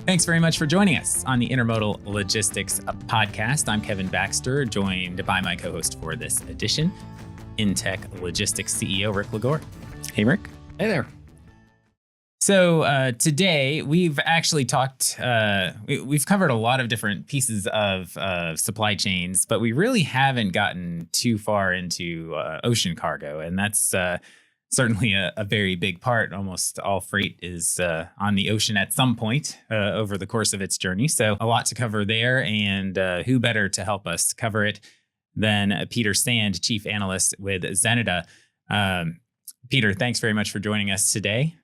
Thanks very much for joining us on the Intermodal Logistics Podcast. I'm Kevin Baxter, joined by my co-host for this edition, InTech Logistics CEO Rick Legore. Hey, Rick. Hey there. So today we've actually talked, we've covered a lot of different pieces of supply chains, but we really haven't gotten too far into ocean cargo. And that's certainly a very big part. Almost all freight is on the ocean at some point over the course of its journey. So a lot to cover there. And who better to help us cover it than Peter Sand, Chief Analyst with Xeneta. Peter, thanks very much for joining us today.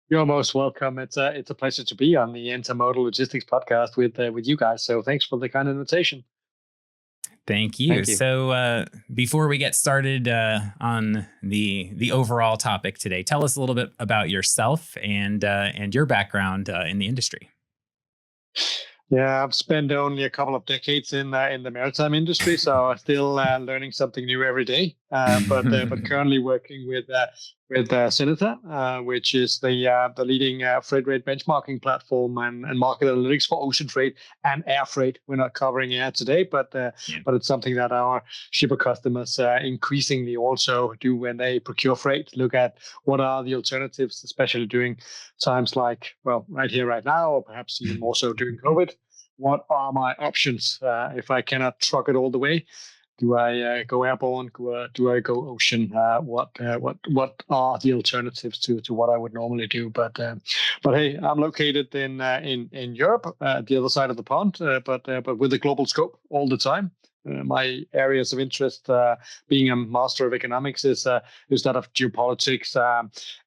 You're most welcome. It's a pleasure to be on the Intermodal Logistics Podcast with you guys. So thanks for the kind invitation. Thank you. So before we get started on the overall topic today, tell us a little bit about yourself and your background in the industry. Yeah, I've spent only a couple of decades in the maritime industry, so I'm still learning something new every day. But currently working with Xeneta, which is the leading freight rate benchmarking platform and market analytics for ocean freight and air freight. We're not covering air today, but it's something that our shipper customers increasingly also do when they procure freight. Look at what are the alternatives, especially during times like, well, right here, right now, or perhaps even more so during COVID. What are my options if I cannot truck it all the way? Do I go airborne? Do I go ocean? What are the alternatives to what I would normally do? But hey, I'm located in Europe, the other side of the pond, but with a global scope all the time. My areas of interest, being a master of economics, is that of geopolitics,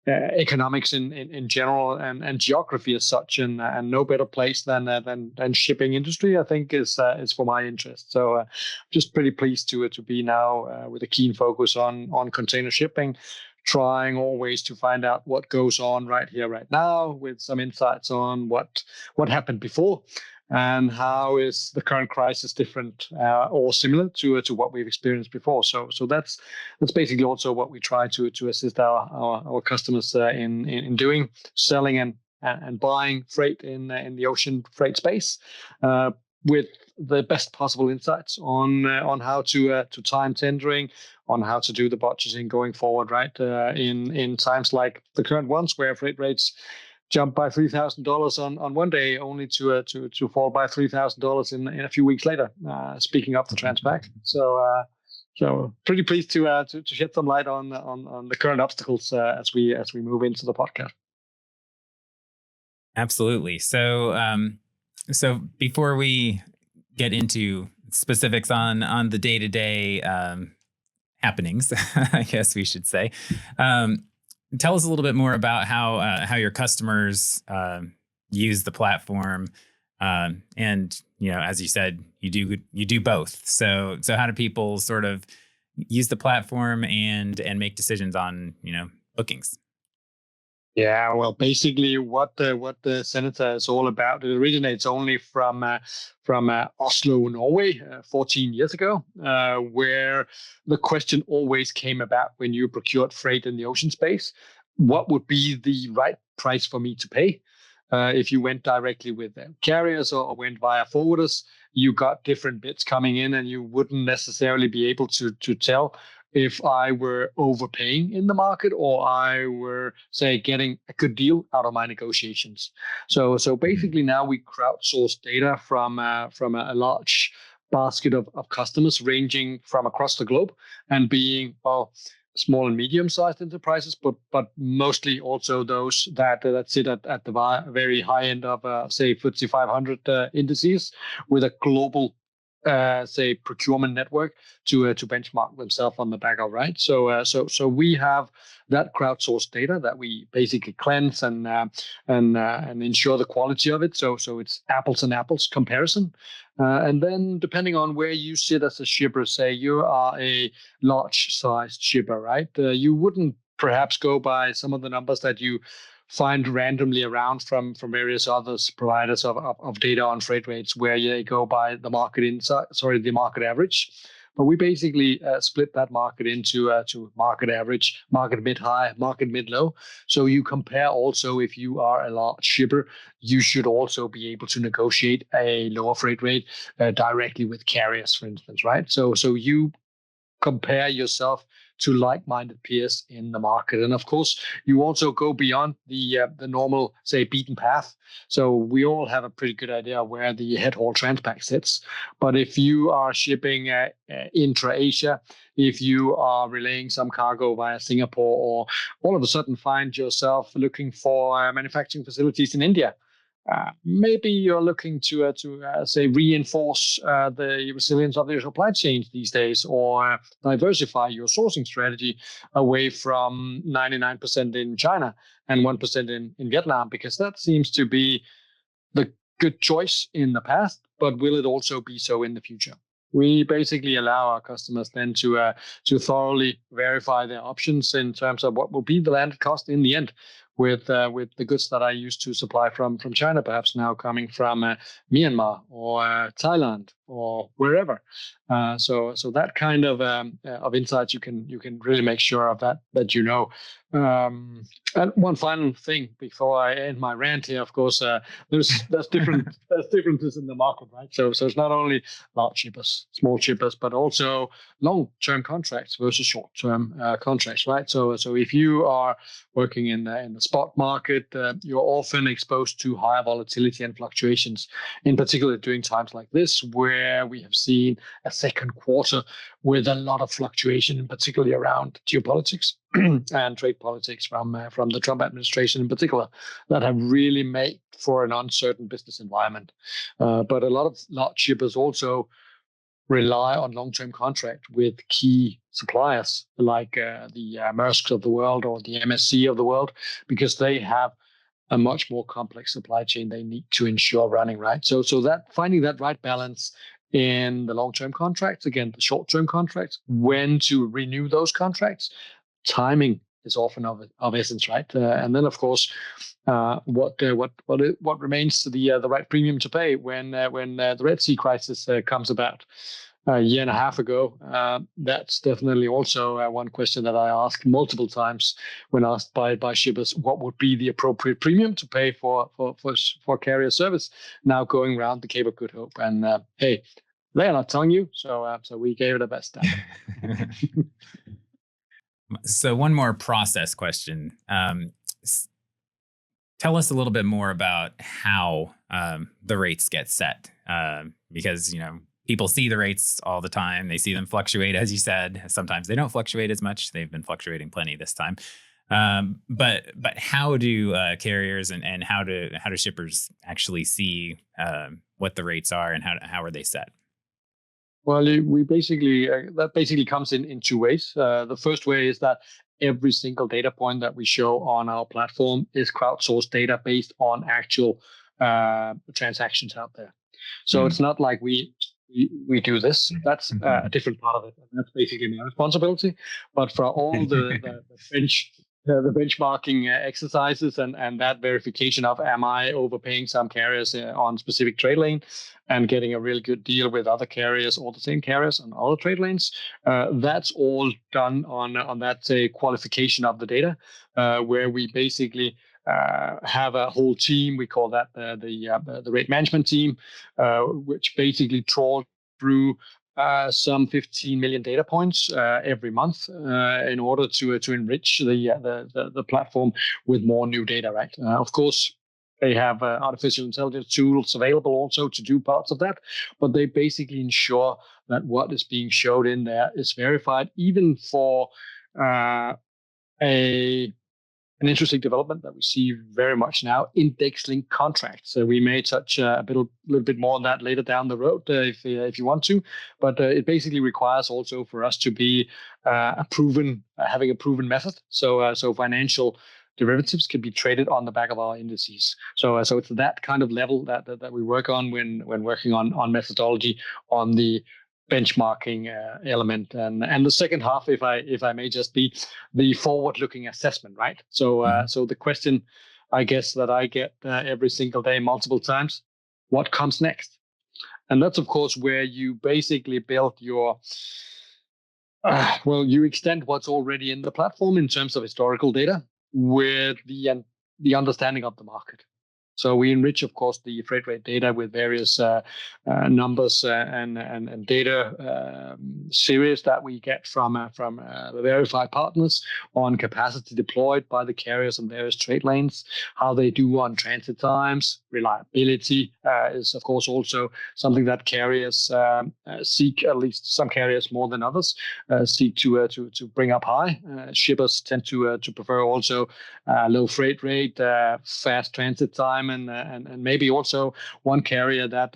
economics in general, and geography as such, and no better place than shipping industry, I think, is for my interest. So just pretty pleased to be now with a keen focus on container shipping, trying always to find out what goes on right here, right now, with some insights on what happened before. And how is the current crisis different or similar to what we've experienced before? So that's basically also what we try to assist our customers in doing, selling and buying freight in the ocean freight space, with the best possible insights on how to time tendering, on how to do the budgeting going forward, right? In times like the current ones where freight rates jump by $3,000 on one day, only to fall by $3,000 in a few weeks later. Speaking of the Transpac, so pretty pleased to shed some light on the current obstacles as we move into the podcast. Absolutely. So before we get into specifics on the day-to-day happenings, I guess we should say. Tell us a little bit more about how your customers use the platform, and as you said, you do both. So how do people sort of use the platform and make decisions on bookings? Yeah, well, basically, what the Xeneta is all about, it originates only from Oslo, Norway, 14 years ago, where the question always came about when you procured freight in the ocean space: what would be the right price for me to pay? If you went directly with carriers or went via forwarders, you got different bids coming in, and you wouldn't necessarily be able to tell if I were overpaying in the market or I were, say, getting a good deal out of my negotiations. So basically now we crowdsource data from a large basket of customers ranging from across the globe, and being, well, small and medium-sized enterprises, but mostly also those that sit at the very high end of, say, FTSE 500 indices, with a global say procurement network to benchmark themselves on the back of, right? So we have that crowdsourced data that we basically cleanse and ensure the quality of it. So it's apples and apples comparison. And then depending on where you sit as a shipper, say you are a large sized shipper, right? You wouldn't perhaps go by some of the numbers that you find randomly around from various others providers of data on freight rates, where they go by the market average. But we basically split that market into to market average, market mid-high, market mid-low. So you compare also if you are a large shipper, you should also be able to negotiate a lower freight rate directly with carriers, for instance, right? So you compare yourself to like-minded peers in the market. And of course, you also go beyond the normal, say, beaten path. So we all have a pretty good idea where the head haul Transpac sits. But if you are shipping intra-Asia, if you are relaying some cargo via Singapore, or all of a sudden find yourself looking for manufacturing facilities in India, maybe you're looking to say reinforce the resilience of your supply chains these days, or diversify your sourcing strategy away from 99% in China and 1% in Vietnam, because that seems to be the good choice in the past, but will it also be so in the future? We basically allow our customers then to thoroughly verify their options in terms of what will be the landed cost in the end, with the goods that I used to supply from China, perhaps now coming from Myanmar or Thailand or wherever. So that kind of insights you can really make sure of that you know. And one final thing before I end my rant here, of course, there's differences in the market, right? So it's not only large shippers, small shippers, but also long-term contracts versus short-term contracts, right? So if you are working in the spot market, you're often exposed to higher volatility and fluctuations, in particular during times like this, where we have seen a second quarter with a lot of fluctuation, in particularly around geopolitics and trade politics from the Trump administration in particular, that have really made for an uncertain business environment. But a lot of large shippers also rely on long-term contract with key suppliers like the Maersk of the world or the MSC of the world, because they have a much more complex supply chain they need to ensure running, right? So that finding that right balance in the long-term contracts, again, the short-term contracts, when to renew those contracts, timing is often of essence, right? And then, of course, what remains the right premium to pay when the Red Sea crisis comes about a year and a half ago. That's definitely also one question that I ask multiple times when asked by shippers, what would be the appropriate premium to pay for carrier service now going around the Cape of Good Hope? And hey, they are not telling you, so we gave it a best stab. So one more process question. Tell us a little bit more about how the rates get set, because people see the rates all the time. They see them fluctuate, as you said. Sometimes they don't fluctuate as much. They've been fluctuating plenty this time. But how do carriers and how do shippers actually see what the rates are, and how are they set? Well, we basically that basically comes in two ways. The first way is that every single data point that we show on our platform is crowdsourced data based on actual transactions out there. So it's not like we do this. That's a different part of it. And that's basically my responsibility. But for all the benchmarking exercises and that verification of, am I overpaying some carriers on specific trade lane and getting a really good deal with other carriers or the same carriers on other trade lanes, that's all done on that qualification of the data, where we basically have a whole team. We call that the rate management team, which basically trawls through some 15 million data points every month in order to enrich the platform with more new data, right? Of course, they have artificial intelligence tools available also to do parts of that, but they basically ensure that what is being showed in there is verified, even for an interesting development that we see very much now, index-linked contracts. So we may touch a little bit more on that later down the road if you want to. But it basically requires also for us to be having a proven method. So financial derivatives can be traded on the back of our indices. So it's that kind of level that we work on when working on methodology on the benchmarking element, and the second half, if I may just be the forward-looking assessment, right? So so the question, I guess, that I get every single day, multiple times, what comes next? And that's, of course, where you basically build your, you extend what's already in the platform in terms of historical data with the understanding of the market. So we enrich, of course, the freight rate data with various numbers and data series that we get from the verified partners on capacity deployed by the carriers on various trade lanes, how they do on transit times. Reliability is, of course, also something that carriers seek, at least some carriers more than others, seek to bring up high. Shippers tend to prefer also low freight rate, fast transit time, and maybe also one carrier that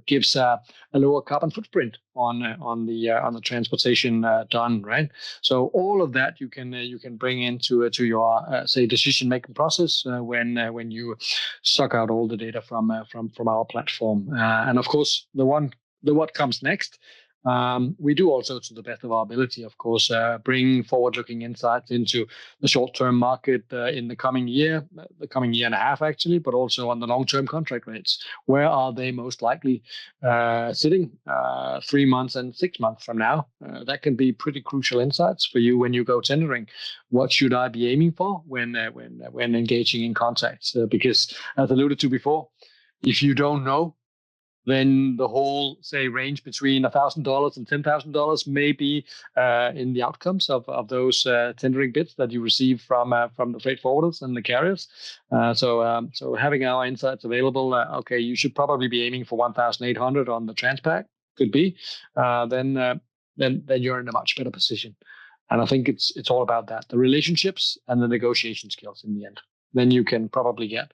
gives a lower carbon footprint on the transportation done, right? So all of that you can bring into your say decision making process when you suck out all the data from our platform, and of course what comes next. We do also, to the best of our ability, of course, bring forward-looking insights into the short-term market in the coming year and a half, actually, but also on the long-term contract rates. Where are they most likely sitting 3 months and 6 months from now? That can be pretty crucial insights for you when you go tendering. What should I be aiming for when engaging in contracts? Because, as alluded to before, if you don't know, then the whole, say, range between $1,000 and $10,000 may be in the outcomes of those tendering bids that you receive from the freight forwarders and the carriers. So having our insights available, okay, you should probably be aiming for 1,800 on the Transpac, could be. Then you're in a much better position. And I think it's all about that, the relationships and the negotiation skills in the end. Then you can probably get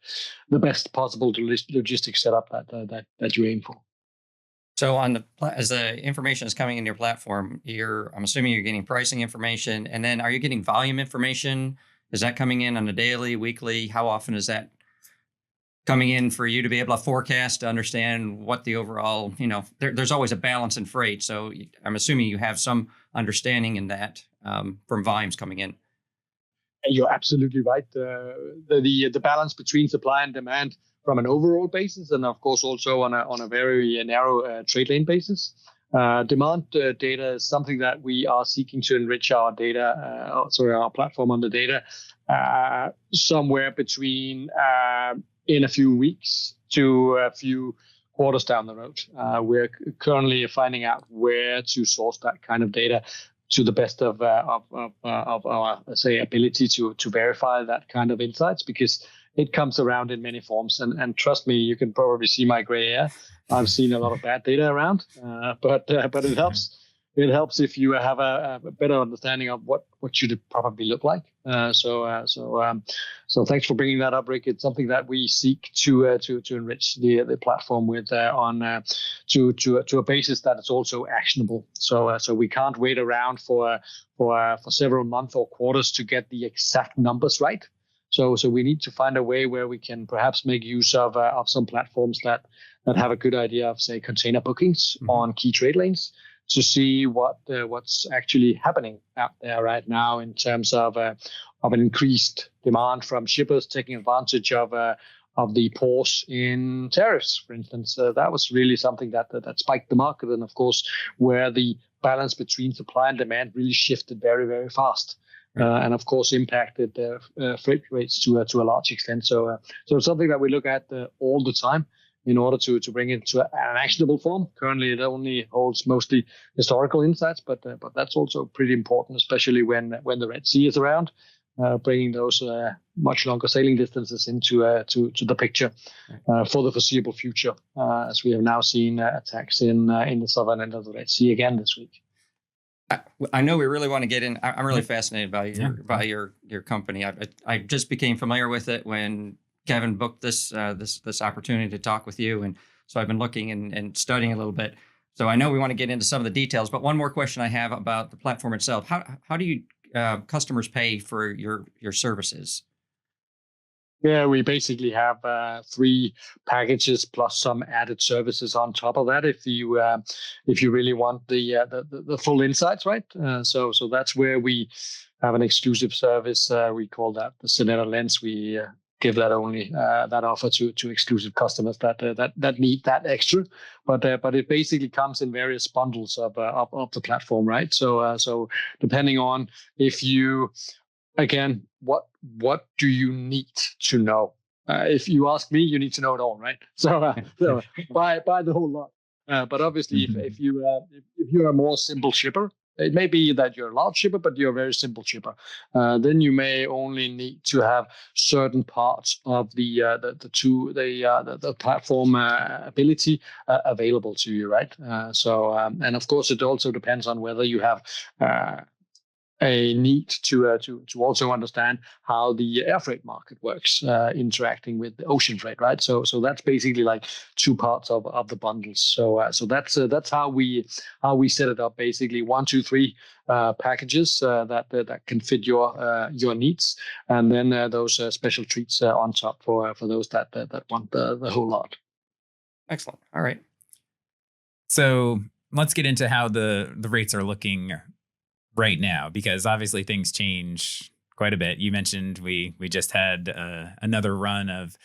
the best possible logistics setup that you aim for. So as the information is coming in your platform, I'm assuming you're getting pricing information, and then are you getting volume information? Is that coming in on a daily, weekly? How often is that coming in for you to be able to forecast, to understand what the overall, there's always a balance in freight. So I'm assuming you have some understanding in that from volumes coming in. You're absolutely right. The balance between supply and demand from an overall basis, and of course also on a very narrow trade lane basis. Demand data is something that we are seeking to enrich our data, our platform on the data, somewhere between in a few weeks to a few quarters down the road. We're currently finding out where to source that kind of data to the best of our, say, ability to verify that kind of insights, because it comes around in many forms. And trust me, you can probably see my gray hair. I've seen a lot of bad data around, but it helps. It helps if you have a better understanding of what should it probably look like. So thanks for bringing that up, Rick. It's something that we seek to enrich the platform with to a basis that is also actionable. So we can't wait around for several months or quarters to get the exact numbers right. So we need to find a way where we can perhaps make use of some platforms that have a good idea of, say, container bookings on key trade lanes, to see what's actually happening out there right now in terms of an increased demand from shippers taking advantage of the pause in tariffs, for instance. That was really something that spiked the market, and of course where the balance between supply and demand really shifted very, very fast. And of course impacted freight rates to a large extent. So it's something that we look at all the time in order to bring it to an actionable form. Currently, it only holds mostly historical insights, but that's also pretty important, especially when the Red Sea is around, bringing those much longer sailing distances into to the picture for the foreseeable future, as we have now seen attacks in the southern end of the Red Sea again this week. I know we really want to get in. I'm really fascinated by your company. I just became familiar with it when Kevin booked this opportunity to talk with you, and so I've been looking and studying a little bit. So I know we want to get into some of the details, but one more question I have about the platform itself: how do you customers pay for your services? Yeah, we basically have 3 packages plus some added services on top of that. If you really want the full insights, right? So that's where we have an exclusive service. We call that the Xeneta Lens. We give that only that offer to exclusive customers that need that extra. But it basically comes in various bundles of the platform, right? So depending on if you, again, what do you need to know? If you ask me, you need to know it all, right? So buy the whole lot. But obviously, if you're a more simple shipper, it may be that you're a large shipper, but you're a very simple shipper. Then you may only need to have certain parts of the platform ability available to you, right? And of course, it also depends on whether you have a need to also understand how the air freight market works, interacting with the ocean freight, right? So that's basically like two parts of the bundles. So that's how we set it up. Basically, 1, 2, 3 packages that can fit your needs, and then those special treats on top for those that want the whole lot. Excellent. All right. So let's get into how the rates are looking right now, because obviously things change quite a bit. You mentioned we just had another run of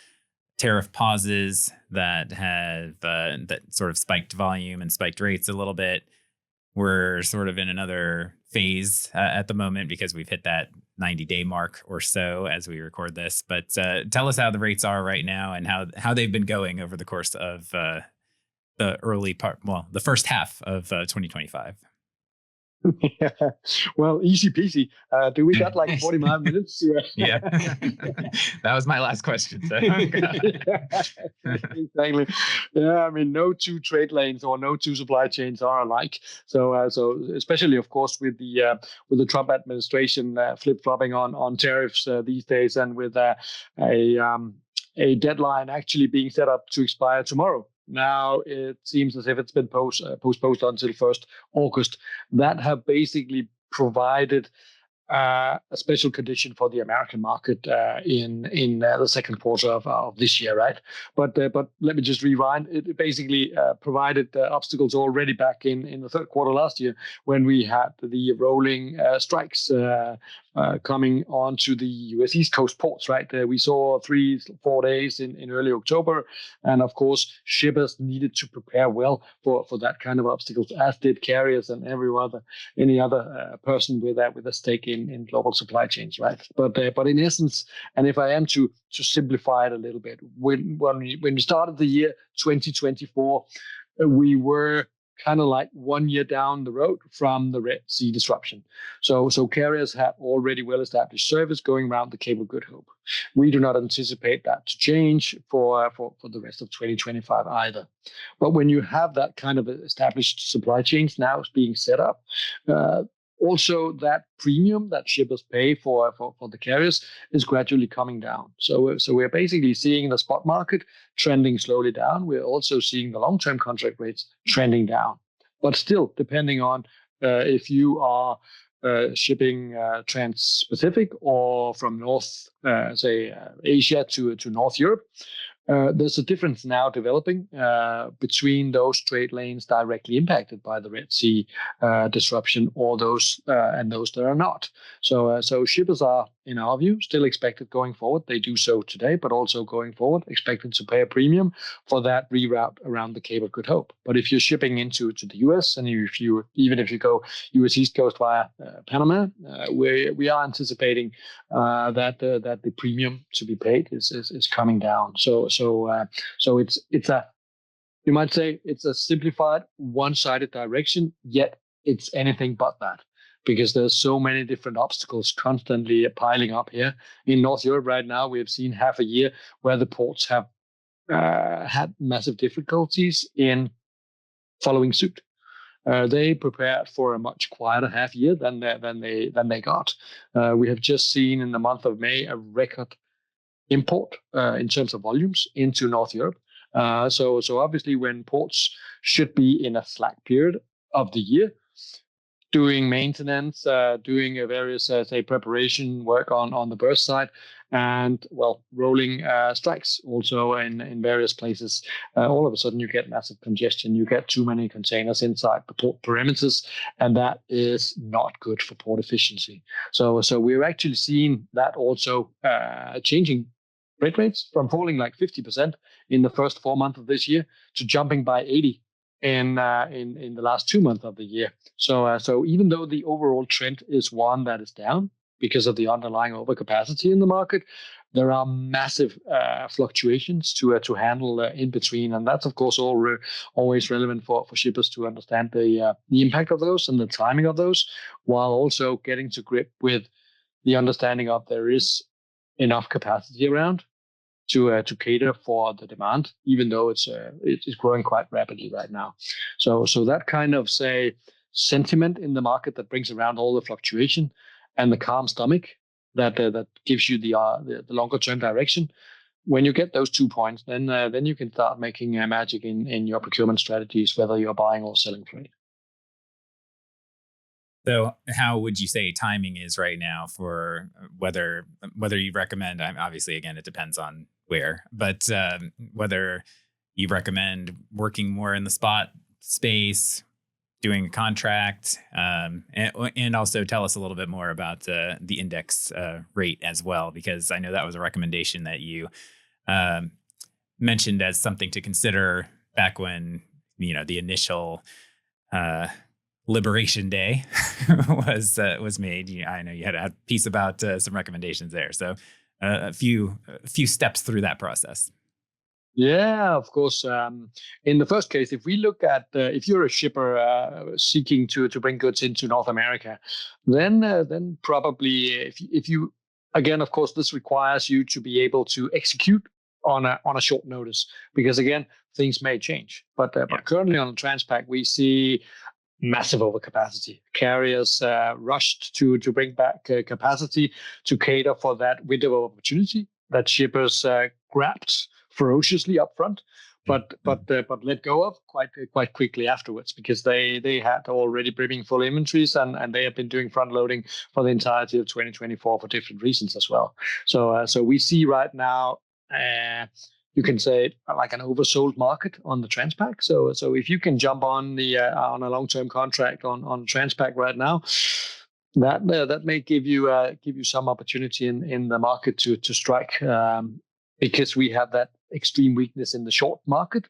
tariff pauses that have that sort of spiked volume and spiked rates a little bit. We're sort of in another phase at the moment because we've hit that 90-day mark or so as we record this. But tell us how the rates are right now and how they've been going over the course of the early part, the first half of 2025. Yeah. Well, easy peasy. Do we got like 45 minutes? Yeah. That was my last question. So. Exactly. Yeah, I mean, no two trade lanes or no two supply chains are alike. So especially, of course, with the Trump administration flip-flopping on tariffs these days, and with a deadline actually being set up to expire tomorrow. Now it seems as if it's been postponed until 1st August. That have basically provided a special condition for the American market in the second quarter of this year, right? But let me just rewind. It basically provided obstacles already back in the third quarter last year when we had the rolling strikes coming onto the U.S. East Coast ports, right? We saw 3-4 days in early October. And of course, shippers needed to prepare well for that kind of obstacles, as did carriers and any other person with a stake in global supply chains, right? But in essence, and if I am to simplify it a little bit, when we started the year 2024, we were kind of like 1 year down the road from the Red Sea disruption. So carriers had already well-established service going around the Cape of Good Hope. We do not anticipate that to change for the rest of 2025 either. But when you have that kind of established supply chains now being set up, also that premium that shippers pay for the carriers is gradually coming down. So we're basically seeing the spot market trending slowly down. We're also seeing the long-term contract rates trending down. But still, depending on if you are shipping trans-Pacific or from North, Asia to North Europe, there's a difference now developing between those trade lanes directly impacted by the Red Sea disruption or those that are not. So shippers are, in our view, still expected going forward. They do so today, but also going forward, expected to pay a premium for that reroute around the Cape of Good Hope. But if you're shipping into the US, and even if you go US East Coast via Panama, we are anticipating that the premium to be paid is coming down. So it's a, you might say it's a simplified one-sided direction, yet it's anything but that, because there's so many different obstacles constantly piling up here. In North Europe right now, we have seen half a year where the ports have had massive difficulties in following suit. They prepared for a much quieter half year than they got. We have just seen in the month of May a record import in terms of volumes into North Europe. So obviously, when ports should be in a slack period of the year, doing maintenance, doing various preparation work on the berth side, and rolling strikes also in various places, all of a sudden you get massive congestion. You get too many containers inside the port perimeters, and that is not good for port efficiency. So we're actually seeing that also changing freight rates from falling like 50% in the first 4 months of this year to jumping by 80 in the last 2 months of the year. So even though the overall trend is one that is down because of the underlying overcapacity in the market, there are massive fluctuations to handle in between, and that's of course always relevant for shippers to understand the impact of those and the timing of those, while also getting to grip with the understanding of there is enough capacity around to cater for the demand, even though it's growing quite rapidly right now. So that kind of sentiment in the market that brings around all the fluctuation and the calm stomach that gives you the longer term direction. When you get those 2 points, then you can start making magic in your procurement strategies, whether you're buying or selling freight. So how would you say timing is right now for whether you recommend, obviously, again, it depends on where, but whether you recommend working more in the spot space, doing a contract, and also tell us a little bit more about the index rate as well, because I know that was a recommendation that you mentioned as something to consider back when, the initial Liberation Day was made. I know you had a piece about some recommendations there. So a few steps through that process. Yeah, of course. In the first case, if we look at if you're a shipper seeking to bring goods into North America, then probably if you again, of course, this requires you to be able to execute on a short notice, because again, things may change. But currently on the Transpac, we see massive overcapacity. Carriers rushed to bring back capacity to cater for that window of opportunity that shippers grabbed ferociously up front, but let go of quite quickly afterwards, because they had already brimming full inventories and they have been doing front loading for the entirety of 2024 for different reasons as well. So we see right now, you can say, like an oversold market on the Transpac. So if you can jump on on a long-term contract on Transpac right now, that may give you some opportunity in the market to strike, because we have that extreme weakness in the short market.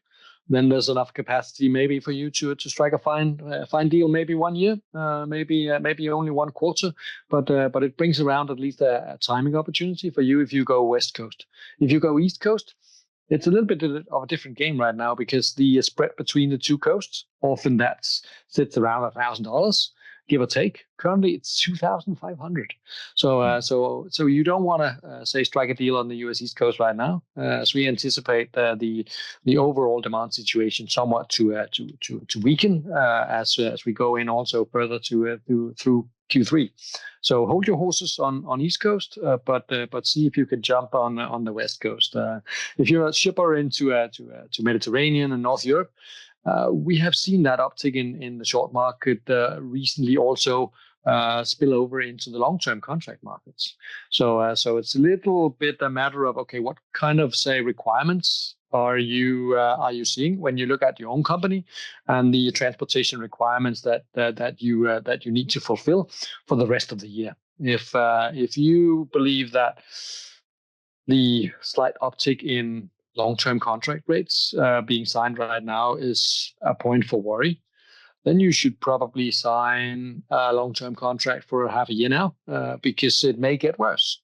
Then there's enough capacity maybe for you to strike a fine deal, maybe 1 year, maybe only 1 quarter, but it brings around at least a timing opportunity for you if you go West Coast. If you go East Coast, it's a little bit of a different game right now, because the spread between the two coasts often sits around $1,000, give or take. Currently, it's $2,500. So you don't want to say strike a deal on the U.S. East Coast right now, as we anticipate the overall demand situation somewhat to weaken as we go in also further through Q3. So hold your horses on East Coast, but see if you can jump on the West Coast. If you're a shipper into Mediterranean and North Europe, we have seen that uptick in the short market recently also spill over into the long-term contract markets. So it's a little bit a matter of, okay, what kind of requirements are you seeing when you look at your own company and the transportation requirements that you need to fulfill for the rest of the year. If you believe that the slight uptick in long-term contract rates being signed right now is a point for worry, then you should probably sign a long-term contract for half a year now, because it may get worse.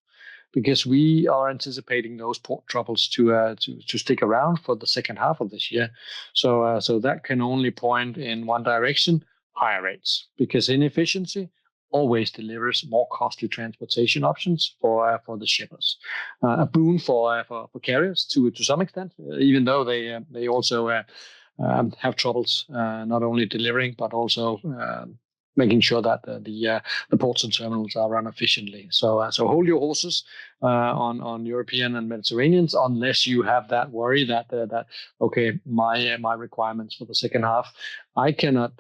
Because we are anticipating those port troubles to stick around for the second half of this year. So that can only point in one direction: higher rates, because inefficiency always delivers more costly transportation options for the shippers. A boon for carriers to some extent, even though they also have troubles not only delivering but also making sure that the ports and terminals are run efficiently. So hold your horses on European and Mediterraneans, unless you have that worry that okay, my requirements for the second half, I cannot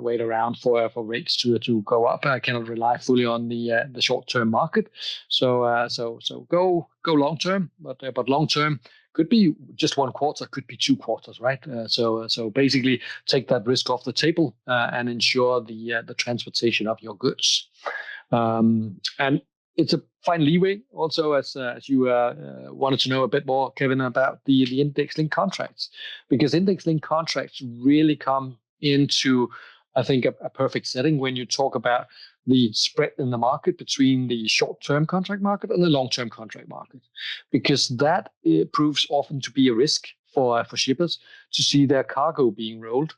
wait around for rates to go up. I cannot rely fully on the short term market. So go long term, but long term could be just 1 quarter, could be 2 quarters, right? So basically take that risk off the table and ensure the transportation of your goods. And it's a fine leeway. Also, as you wanted to know a bit more, Kevin, about the index-linked contracts, because index-linked contracts really come into, I think, a perfect setting when you talk about the spread in the market between the short-term contract market and the long-term contract market, because that proves often to be a risk for shippers to see their cargo being rolled.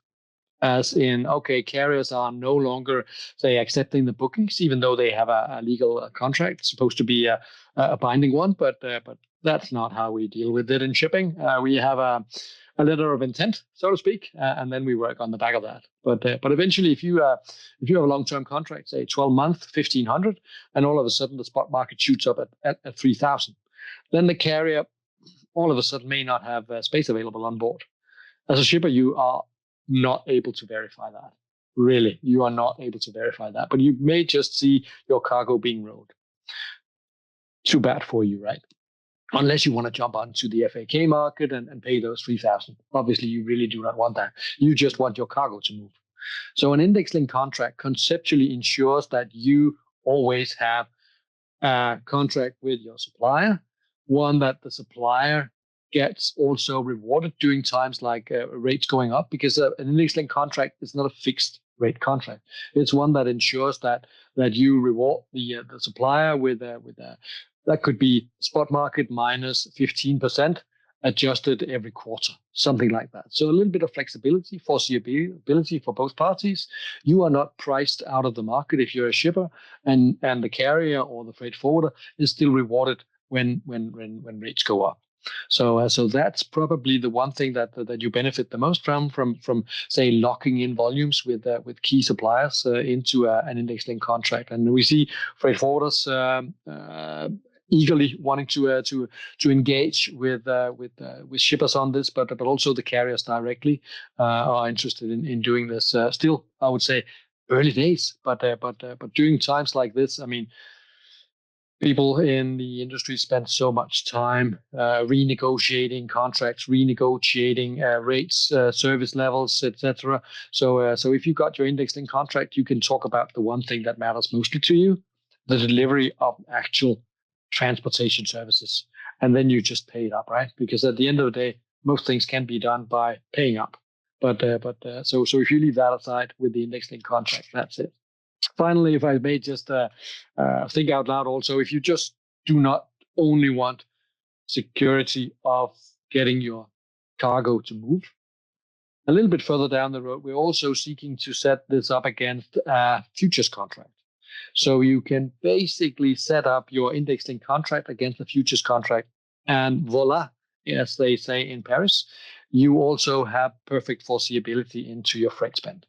As in, okay, carriers are no longer, say, accepting the bookings, even though they have a legal contract. It's supposed to be a binding one, but that's not how we deal with it in shipping. We have a letter of intent, so to speak, and then we work on the back of that. But eventually, if you have a long-term contract, say 12-month, 1,500, and all of a sudden the spot market shoots up at 3,000, then the carrier all of a sudden may not have space available on board. As a shipper, you are not able to verify that. Really, you are not able to verify that. But you may just see your cargo being rolled. Too bad for you, right? Unless you want to jump onto the FAK market and pay those 3,000. Obviously, you really do not want that. You just want your cargo to move. So an index-linked contract conceptually ensures that you always have a contract with your supplier, one that the supplier gets also rewarded during times like rates going up, because an index-linked contract is not a fixed rate contract. It's one that ensures that you reward the supplier with that could be spot market minus 15% adjusted every quarter, something like that. So a little bit of flexibility, foreseeability for both parties. You are not priced out of the market if you're a shipper, and the carrier or the freight forwarder is still rewarded when rates go up. So that's probably the one thing that you benefit the most from say locking in volumes with key suppliers into an index-linked contract. And we see freight forwarders eagerly wanting to engage with shippers on this, but also the carriers directly are interested in doing this. Still, I would say early days, but during times like this, I mean, people in the industry spend so much time renegotiating contracts, renegotiating rates, service levels, etc. So if you got your index-linked contract, you can talk about the one thing that matters mostly to you, the delivery of actual transportation services, and then you just pay it up, right? Because at the end of the day, most things can be done by paying up. But so if you leave that aside with the index-linked contract, that's it. Finally, if I may just think out loud also, if you just do not only want security of getting your cargo to move, a little bit further down the road, we're also seeking to set this up against a futures contract. So you can basically set up your index-linked contract against a futures contract, and voila, as they say in Paris, you also have perfect foreseeability into your freight spend,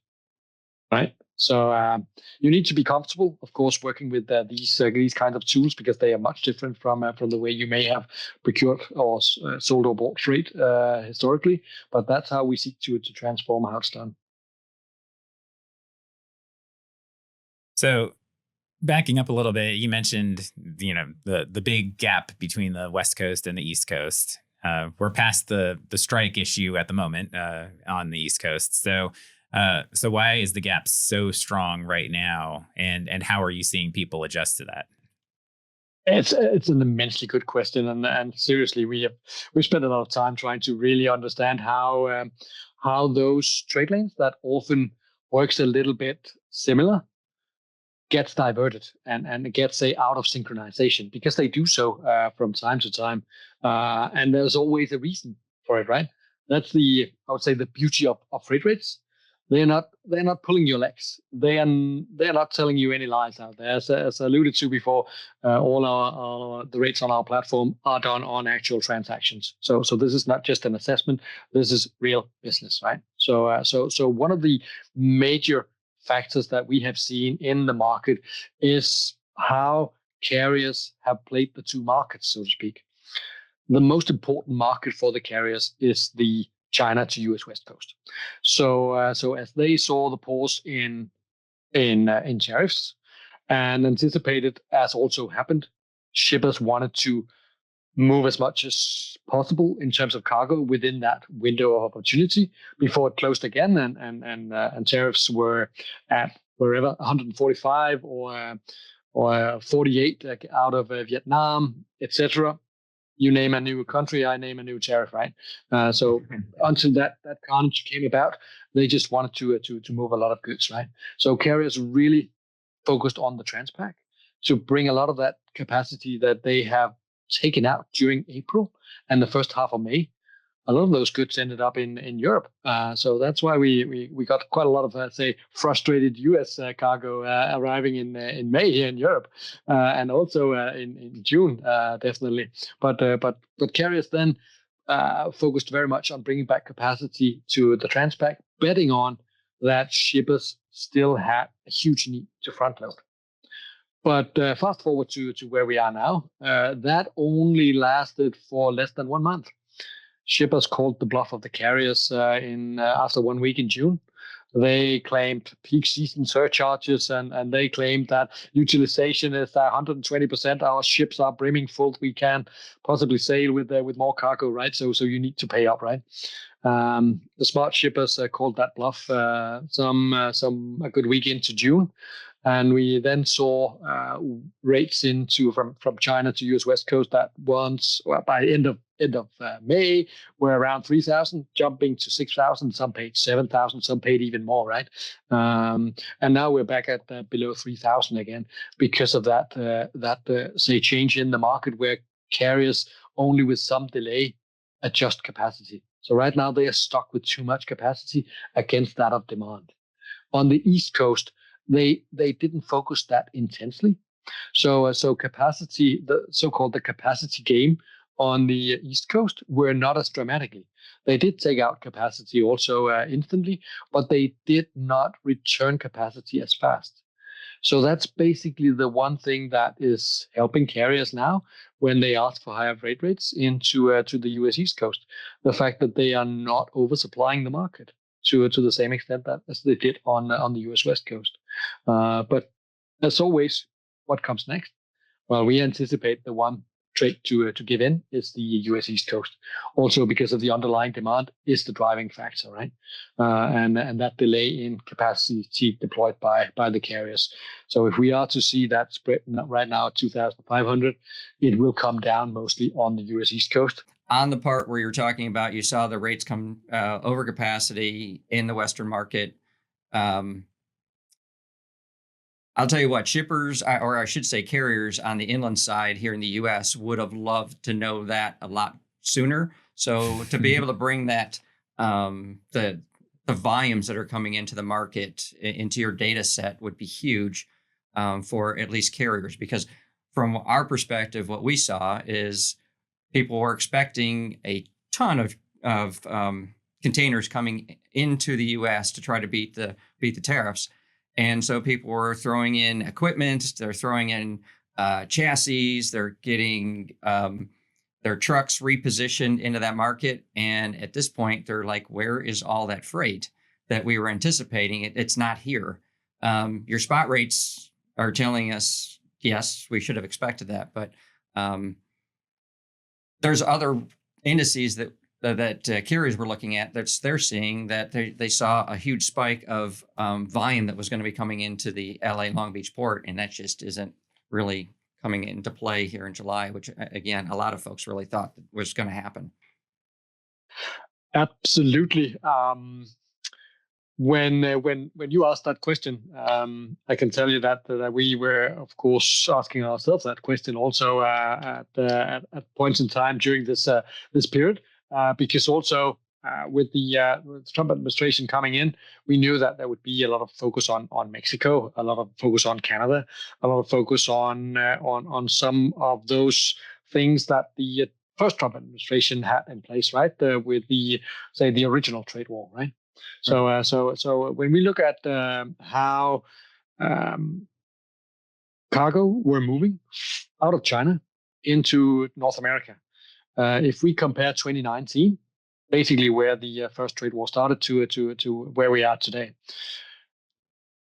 right? So you need to be comfortable, of course, working with these kinds of tools, because they are much different from the way you may have procured or sold or bought freight historically. But that's how we seek to transform how it's done. So backing up a little bit, you mentioned the big gap between the West Coast and the East Coast. We're past the strike issue at the moment on the East Coast. So why is the gap so strong right now, and how are you seeing people adjust to that? It's an immensely good question, and seriously, we've spent a lot of time trying to really understand how those trade lanes that often works a little bit similar gets diverted and gets, say, out of synchronization, because they do so from time to time, and there's always a reason for it, right? That's I would say, the beauty of freight rates. They're not pulling your legs. They're not telling you any lies out there. As alluded to before, all the rates on our platform are done on actual transactions. So this is not just an assessment. This is real business, right? So one of the major factors that we have seen in the market is how carriers have played the two markets, so to speak. The most important market for the carriers is the China to US West Coast. So as they saw the pause in tariffs and anticipated, as also happened, shippers wanted to move as much as possible in terms of cargo within that window of opportunity before it closed again, and tariffs were at wherever 145 or or 48 out of Vietnam, etc. You name a new country, I name a new tariff, right? So until that carnage came about, they just wanted to move a lot of goods, right? So carriers really focused on the Transpac to bring a lot of that capacity that they have taken out during April and the first half of May. A lot of those goods ended up in Europe. So that's why we got quite a lot of, say, frustrated U.S. Cargo arriving in May here in Europe, and also in June, definitely. But carriers then focused very much on bringing back capacity to the Transpac, betting on that shippers still had a huge need to front load. But fast forward to where we are now, that only lasted for less than 1 month. Shippers called the bluff of the carriers after 1 week in June. They claimed peak season surcharges, and they claimed that utilization is 120%. Our ships are brimming full. We can possibly sail with more cargo, right? So you need to pay up, right? The smart shippers called that bluff a good week into June. And we then saw rates from China to US West Coast that by end of May were around 3,000, jumping to 6,000. Some paid 7,000, some paid even more, right? And now we're back at below 3,000 again because of that say change in the market where carriers only with some delay adjust capacity. So right now they are stuck with too much capacity against that of demand. On the East Coast, they didn't focus that intensely. So capacity, the so-called the capacity game on the East Coast were not as dramatically. They did take out capacity also instantly, but they did not return capacity as fast. So that's basically the one thing that is helping carriers now when they ask for higher freight rates into to the US East Coast. The fact that they are not oversupplying the market to the same extent that as they did on the US West Coast. But as always, what comes next? Well, we anticipate the one trade to give in is the US East Coast, also because of the underlying demand is the driving factor, right? And that delay in capacity deployed by the carriers. So if we are to see that spread right now at 2,500, it will come down mostly on the US East Coast. On the part where you're talking about, you saw the rates come over capacity in the Western market. I'll tell you what, shippers, or I should say carriers on the inland side here in the U.S. would have loved to know that a lot sooner. So to be able to bring that, the volumes that are coming into the market into your data set would be huge for at least carriers. Because from our perspective, what we saw is people were expecting a ton of containers coming into the U.S. to try to beat the tariffs. And so people were throwing in equipment, they're throwing in chassis, they're getting their trucks repositioned into that market. And at this point, they're like, where is all that freight that we were anticipating? It's not here. Your spot rates are telling us, yes, we should have expected that. But there's other indices that carriers were looking at they're seeing that they saw a huge spike of volume that was going to be coming into the LA Long Beach port, and that just isn't really coming into play here in July, which again a lot of folks really thought was going to happen. Absolutely. When you asked that question, I can tell you that we were, of course, asking ourselves that question also at points in time during this period. Because also with the Trump administration coming in, we knew that there would be a lot of focus on Mexico, a lot of focus on Canada, a lot of focus on some of those things that the first Trump administration had in place, right? With the original trade war, right? Right. So when we look at how cargo were moving out of China into North America. If we compare 2019, basically where the first trade war started to where we are today,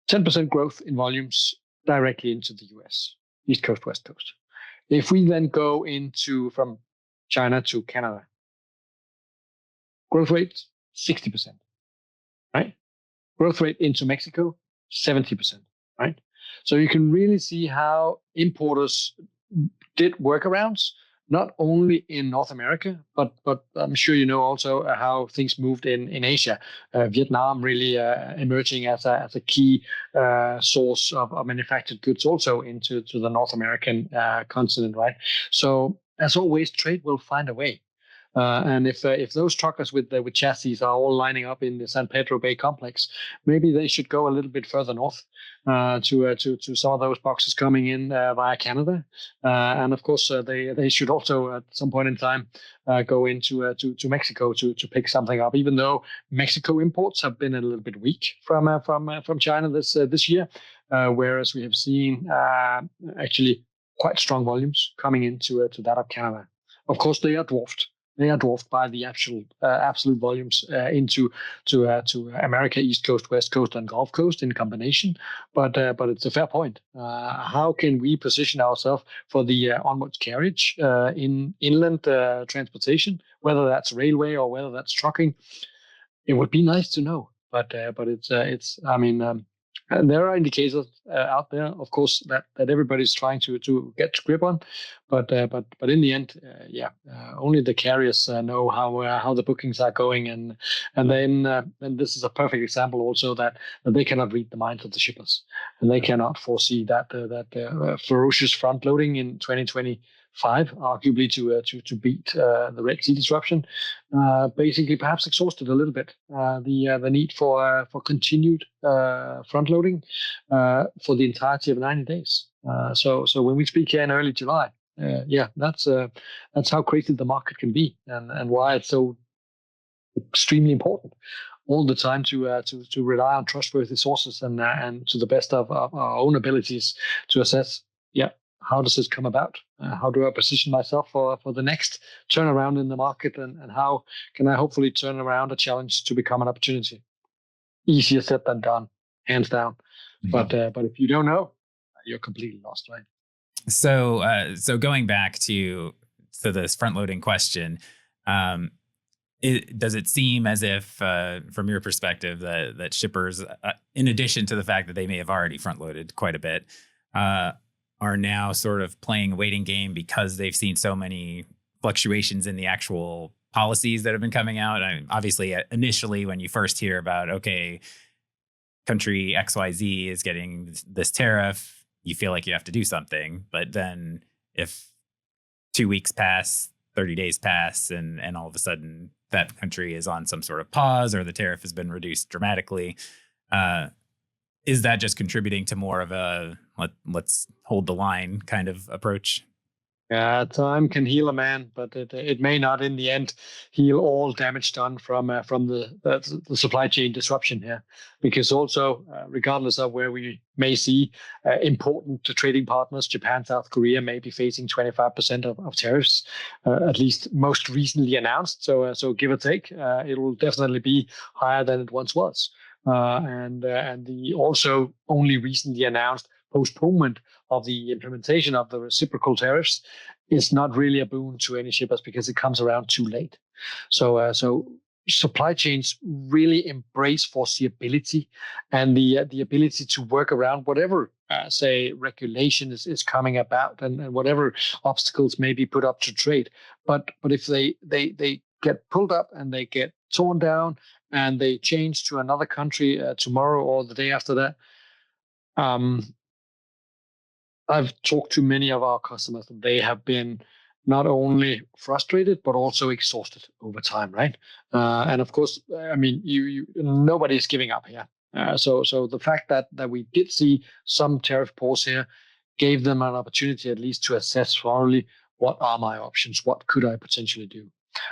10% growth in volumes directly into the US, East Coast, West Coast. If we then go from China to Canada, growth rate 60%, right? Growth rate into Mexico 70%, right? So you can really see how importers did workarounds, not only in North America, but I'm sure you know also how things moved in Asia. Vietnam really emerging as a key source of manufactured goods also into the North American continent, right? So as always, trade will find a way. And if those truckers with chassis are all lining up in the San Pedro Bay complex, maybe they should go a little bit further north to some of those boxes coming in via Canada, and of course they should also at some point in time go into to Mexico to pick something up. Even though Mexico imports have been a little bit weak from China this year, whereas we have seen actually quite strong volumes coming into to that of Canada. Of course, they are dwarfed. They are dwarfed by the absolute volumes into to America, East Coast, West Coast, and Gulf Coast in combination. But it's a fair point. How can we position ourselves for the onward carriage in inland transportation, whether that's railway or whether that's trucking? It would be nice to know. But it's I mean. And there are indicators out there, of course, that everybody's trying to get to grip on, but in the end, only the carriers know how the bookings are going, and then this is a perfect example also that they cannot read the minds of the shippers, and they cannot foresee that ferocious front loading in 2025, arguably to beat the Red Sea disruption, basically perhaps exhausted a little bit the need for continued front loading for the entirety of 90 days. So when we speak here in early July, that's how crazy the market can be, and why it's so extremely important all the time to rely on trustworthy sources and to the best of our own abilities to assess. How does this come about? How do I position myself for the next turnaround in the market? And how can I hopefully turn around a challenge to become an opportunity? Easier said than done, hands down. Mm-hmm. But if you don't know, you're completely lost, right? So going back to this front loading question, does it seem as if, from your perspective, that shippers, in addition to the fact that they may have already front loaded quite a bit, are now sort of playing a waiting game because they've seen so many fluctuations in the actual policies that have been coming out? I mean, obviously, initially, when you first hear about, okay, country XYZ is getting this tariff, you feel like you have to do something. But then if 2 weeks pass, 30 days pass, and all of a sudden that country is on some sort of pause or the tariff has been reduced dramatically, is that just contributing to more of a let's hold the line kind of approach? Yeah, time can heal a man, but it may not in the end heal all damage done from the supply chain disruption here. Because also, regardless of where we may see important trading partners, Japan, South Korea may be facing 25% of tariffs, at least most recently announced. So give or take, it will definitely be higher than it once was. And the also only recently announced postponement of the implementation of the reciprocal tariffs is not really a boon to any shippers because it comes around too late. So supply chains really embrace foreseeability and the ability to work around whatever say regulation is coming about and whatever obstacles may be put up to trade. But if they get pulled up and they get torn down and they change to another country tomorrow or the day after that, I've talked to many of our customers, and they have been not only frustrated but also exhausted over time, right? And of course, I mean, nobody's giving up here. So the fact that we did see some tariff pause here gave them an opportunity at least to assess thoroughly what are my options, what could I potentially do.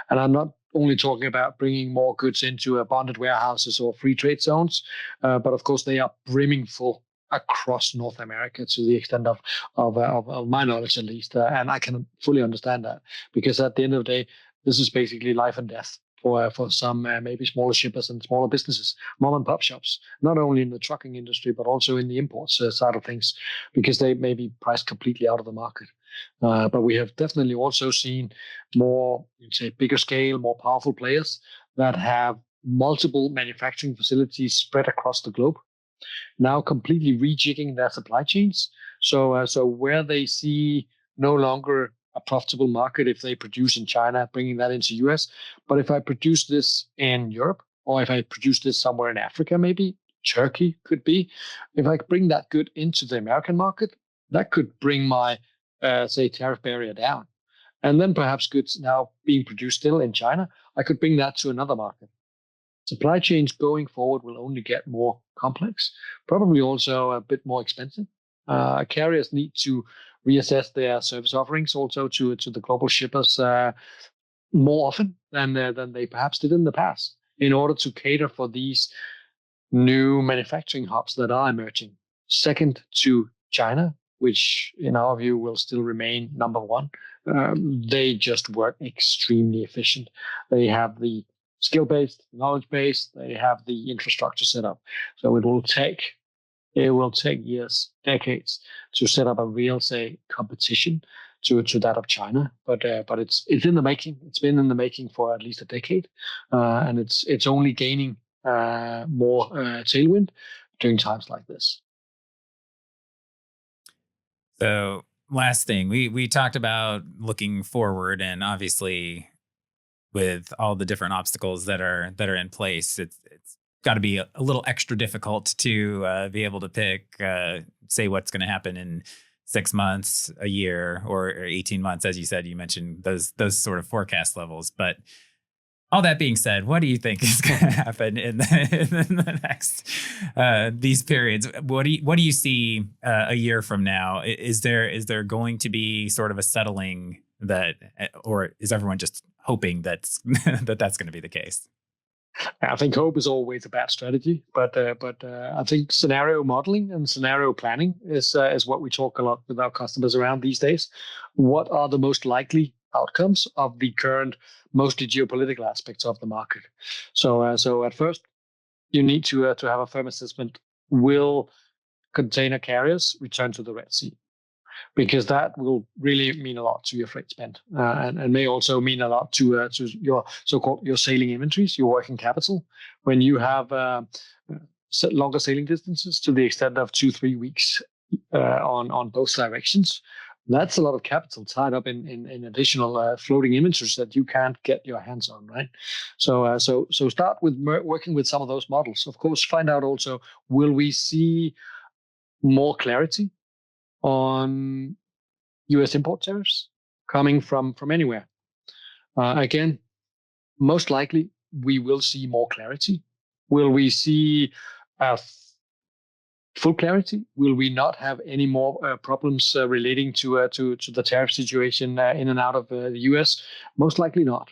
And I'm not only talking about bringing more goods into bonded warehouses or free trade zones, but of course they are brimming full across North America to the extent of my knowledge, at least. And I can fully understand that because at the end of the day, this is basically life and death for some maybe smaller shippers and smaller businesses, mom and pop shops, not only in the trucking industry, but also in the imports side of things, because they may be priced completely out of the market. But we have definitely also seen more, bigger scale, more powerful players that have multiple manufacturing facilities spread across the globe. now completely rejigging their supply chains. So where they see no longer a profitable market if they produce in China, bringing that into US. But if I produce this in Europe, or if I produce this somewhere in Africa, maybe Turkey could be, if I bring that good into the American market, that could bring my, say, tariff barrier down. And then perhaps goods now being produced still in China, I could bring that to another market. Supply chains going forward will only get more complex, probably also a bit more expensive. Carriers need to reassess their service offerings also to the global shippers more often than they perhaps did in the past, in order to cater for these new manufacturing hubs that are emerging. Second to China, which in our view will still remain number one. They just work extremely efficient. They have the skill-based, knowledge-based. They have the infrastructure set up. So it will take years, decades to set up a real, say, competition to that of China. But it's in the making. It's been in the making for at least a decade, and it's only gaining more tailwind during times like this. So last thing, we talked about looking forward, and obviously with all the different obstacles that are in place, it's got to be a little extra difficult to be able to pick, say what's going to happen in 6 months, a year, or 18 months. As you said, you mentioned those sort of forecast levels. But all that being said, what do you think is going to happen in the next these periods? What do you see a year from now? Is there going to be sort of a settling that, or is everyone just hoping that's going to be the case? I think hope is always a bad strategy, but I think scenario modeling and scenario planning is what we talk a lot with our customers around these days. What are the most likely outcomes of the current, mostly geopolitical aspects of the market? So at first, you need to have a firm assessment: will container carriers return to the Red Sea? Because that will really mean a lot to your freight spend, and may also mean a lot to your so-called your sailing inventories, your working capital. When you have longer sailing distances to the extent of 2-3 weeks on both directions, that's a lot of capital tied up in additional floating inventories that you can't get your hands on, right? So start with working with some of those models. Of course, find out also, will we see more clarity on U.S. import tariffs coming from anywhere? Again, most likely we will see more clarity. Will we see full clarity? Will we not have any more problems relating to the tariff situation in and out of the U.S.? Most likely not.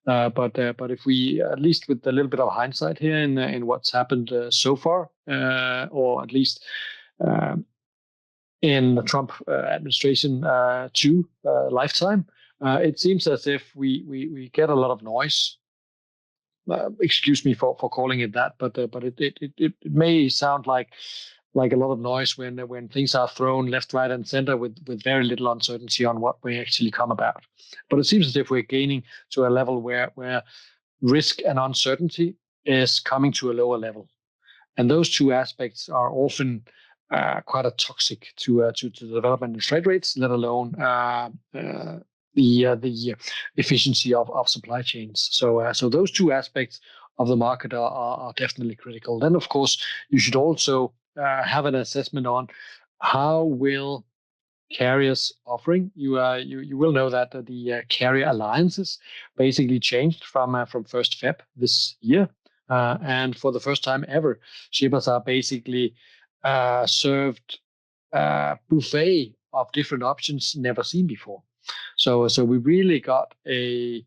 But if we, at least with a little bit of hindsight here in what's happened so far, or at least in the Trump administration lifetime, it seems as if we get a lot of noise. Excuse me for calling it that, but it may sound like a lot of noise when things are thrown left, right, and center with very little uncertainty on what may actually come about. But it seems as if we're gaining to a level where risk and uncertainty is coming to a lower level, and those two aspects are often quite a toxic to the development in freight rates, let alone the efficiency of supply chains. So those two aspects of the market are definitely critical. Then, of course, you should also have an assessment on how will carriers offering. You will know that the carrier alliances basically changed from 1st Feb this year, and for the first time ever, shippers are basically served a buffet of different options never seen before. So we really got a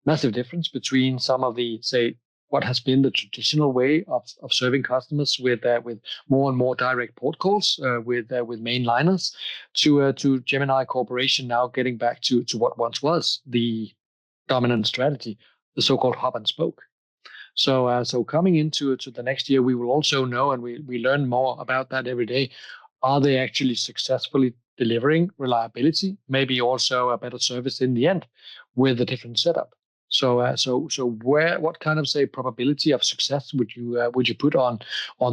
massive difference between some of the, say, what has been the traditional way of serving customers with more and more direct port calls with mainliners to Gemini Corporation now getting back to what once was the dominant strategy, the so-called hub and spoke. So coming into the next year, we will also know, and we learn more about that every day. Are they actually successfully delivering reliability? Maybe also a better service in the end with a different setup. What kind of say probability of success would you put on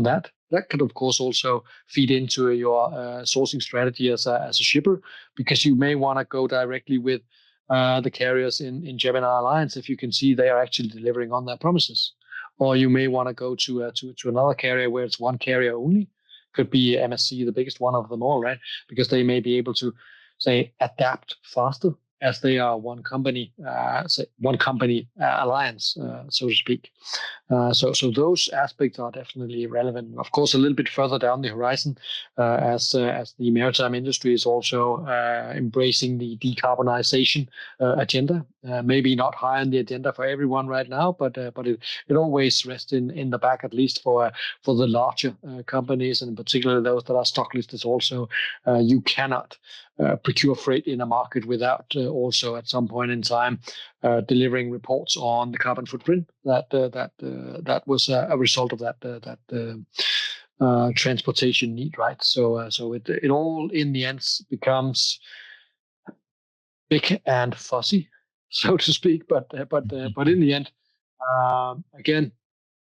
that? That could of course also feed into your sourcing strategy as a shipper, because you may want to go directly with the carriers in Gemini Alliance if you can see they are actually delivering on their promises, or you may want to go to another carrier where it's one carrier only. Could be MSC, the biggest one of them all, right? Because they may be able to say adapt faster as they are one company alliance, so to speak. So those aspects are definitely relevant. Of course, a little bit further down the horizon, as the maritime industry is also embracing the decarbonization agenda. Maybe not high on the agenda for everyone right now, but it always rests in the back, at least for the larger companies, and in particular those that are stock listed. Also, you cannot procure freight in a market without also at some point in time delivering reports on the carbon footprint that was a result of that transportation need, right? So it all in the end becomes big and fussy, so to speak. But in the end, again,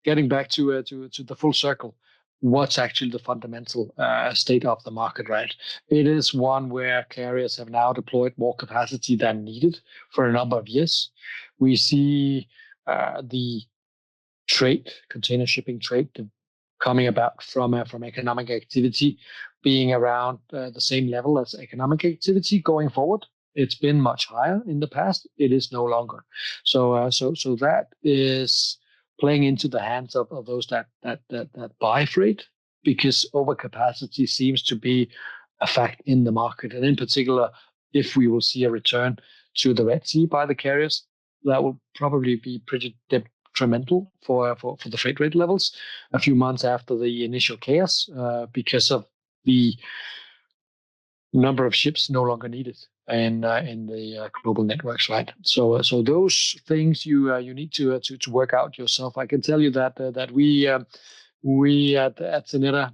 getting back to the full circle, what's actually the fundamental state of the market, right? It is one where carriers have now deployed more capacity than needed for a number of years. We see the container shipping trade coming about from economic activity being around the same level as economic activity going forward. It's been much higher in the past. It is no longer. So that is playing into the hands of those that buy freight, because overcapacity seems to be a fact in the market. And in particular, if we will see a return to the Red Sea by the carriers, that will probably be pretty detrimental for the freight rate levels a few months after the initial chaos, because of the number of ships no longer needed in the global networks, right? So those things you need to work out yourself. I can tell you that we at Xeneta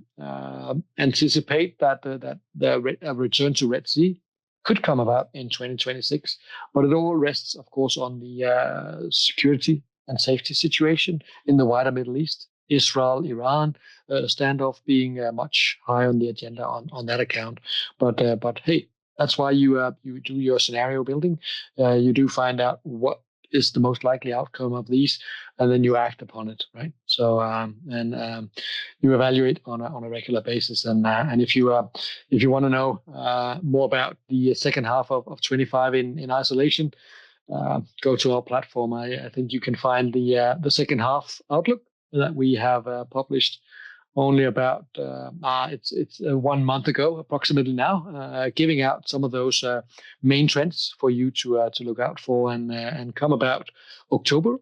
anticipate that the return to Red Sea could come about in 2026, but it all rests, of course, on the security and safety situation in the wider Middle East. Israel, Iran standoff being much higher on the agenda on that account. But hey, that's why you do your scenario building. You do find out what is the most likely outcome of these, and then you act upon it, right? So you evaluate on a regular basis, and if you want to know more about the second half of 25 in isolation, go to our platform. I think you can find the second half outlook that we have published only about it's 1 month ago approximately now, giving out some of those main trends for you to look out for, and come about October.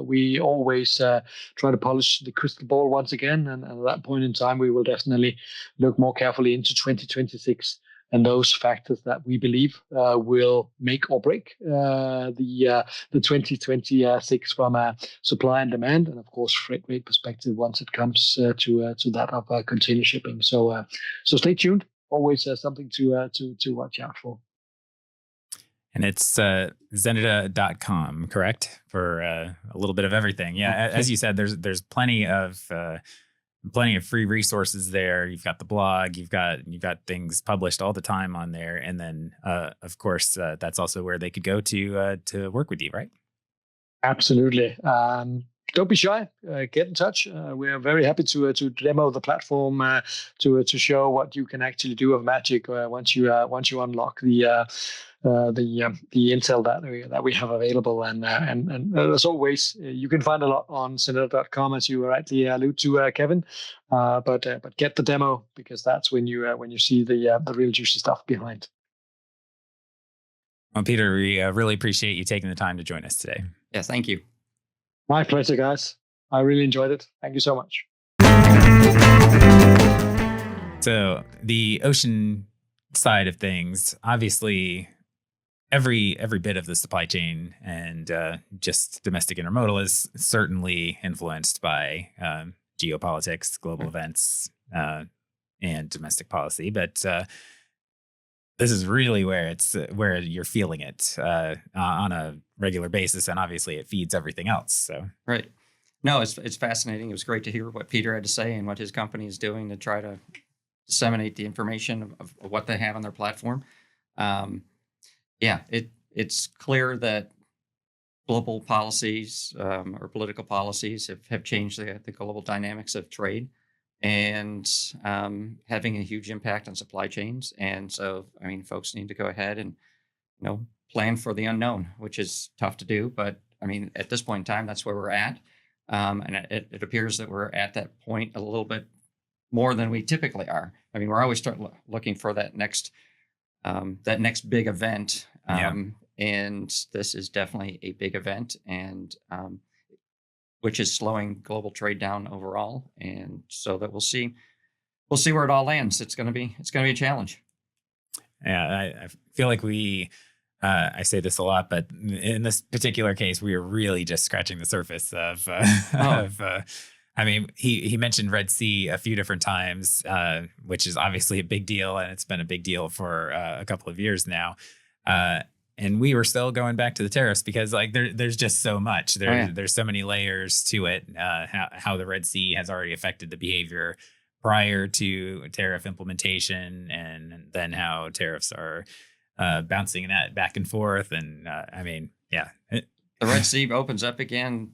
We always try to polish the crystal ball once again, and at that point in time, we will definitely look more carefully into 2026 and those factors that we believe will make or break the 2026 from a supply and demand, and of course freight rate perspective once it comes to that of container shipping. So stay tuned. Always something to watch out for. And it's Xeneta.com, correct? For a little bit of everything. Yeah, as you said, there's plenty of free resources there. You've got the blog, you've got things published all the time on there, and then of course that's also where they could go to work with you, right? Absolutely. Don't be shy. Get in touch. We are very happy to demo the platform, to show what you can actually do of magic once you unlock the intel that we have available. And as always, you can find a lot on Xeneta.com, as you rightly allude to, Kevin. But get the demo, because that's when you see the real juicy stuff behind. Well, Peter, we really appreciate you taking the time to join us today. Yeah, thank you. My pleasure, guys. I really enjoyed it. Thank you so much. So the ocean side of things, obviously, every bit of the supply chain and just domestic intermodal is certainly influenced by geopolitics, global events, and domestic policy. But this is really where where you're feeling it on a regular basis, and obviously it feeds everything else. So Right. No, it's fascinating. It was great to hear what Peter had to say and what his company is doing to try to disseminate the information of what they have on their platform. It's clear that global policies or political policies have changed the global dynamics of trade and having a huge impact on supply chains. And so, I mean, folks need to go ahead and, plan for the unknown, which is tough to do. But I mean, at this point in time, that's where we're at. And it appears that we're at that point a little bit more than we typically are. I mean, we're always looking for that next big event. And this is definitely a big event, and which is slowing global trade down overall. And so that we'll see where it all lands. It's going to be a challenge. Yeah, I feel like I say this a lot, but in this particular case, we are really just scratching the surface of. I mean, he mentioned Red Sea a few different times, which is obviously a big deal, and it's been a big deal for a couple of years now. And we were still going back to the tariffs because there's just so much. There's so many layers to it. How the Red Sea has already affected the behavior prior to tariff implementation, and then how tariffs are bouncing that back and forth. And the Red Sea opens up again,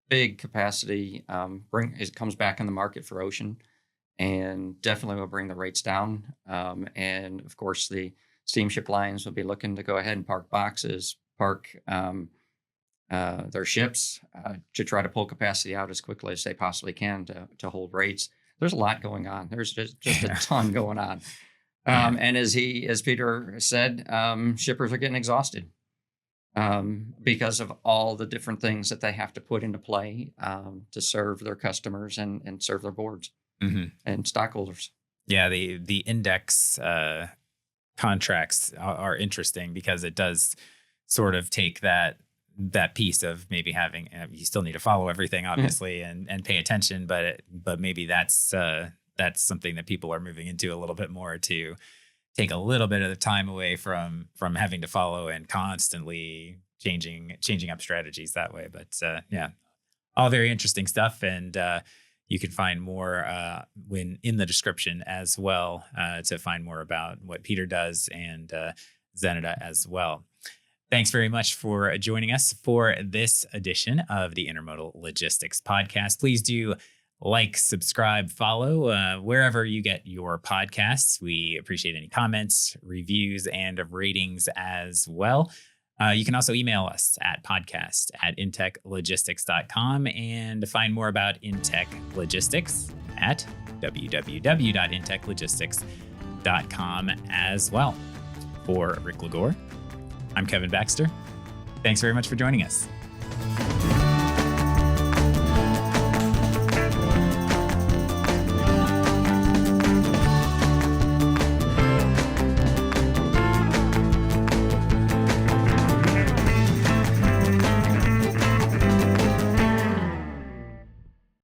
big capacity. It comes back in the market for ocean, and definitely will bring the rates down. And of course, the steamship lines will be looking to go ahead and park boxes, park their ships to try to pull capacity out as quickly as they possibly can to hold rates. There's a lot going on. There's just a ton going on. And as Peter said, shippers are getting exhausted because of all the different things that they have to put into play to serve their customers and serve their boards and stockholders. Yeah, the index contracts are interesting because it does sort of take that piece of maybe having you still need to follow everything obviously and pay attention, but maybe that's something that people are moving into a little bit more, to take a little bit of the time away from having to follow and constantly changing up strategies that way. But all very interesting stuff, and you can find more in the description as well to find more about what Peter does and Xeneta as well. Thanks very much for joining us for this edition of the Intermodal Logistics Podcast. Please do subscribe, follow wherever you get your podcasts. We appreciate any comments, reviews, and ratings as well. You can also email us at podcast@intechlogistics.com and find more about Intech Logistics at www.intechlogistics.com as well. For Rick Lagore, I'm Kevin Baxter. Thanks very much for joining us.